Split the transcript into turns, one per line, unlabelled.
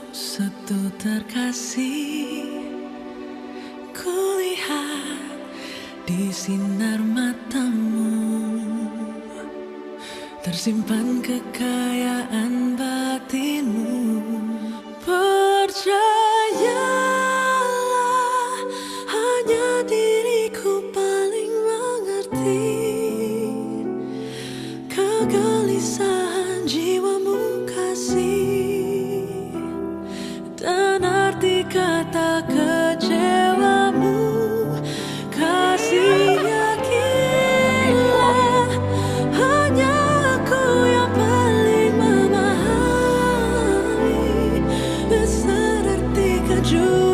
Satu terkasih, kulihat di sinar matamu tersimpan kekayaan batinmu. Percayalah, hanya diriku paling mengerti kegelisahan jiwamu kasih, dan arti kata kecewamu. Kasih, yakinlah, hanya aku yang paling memahami besar arti kejujuran.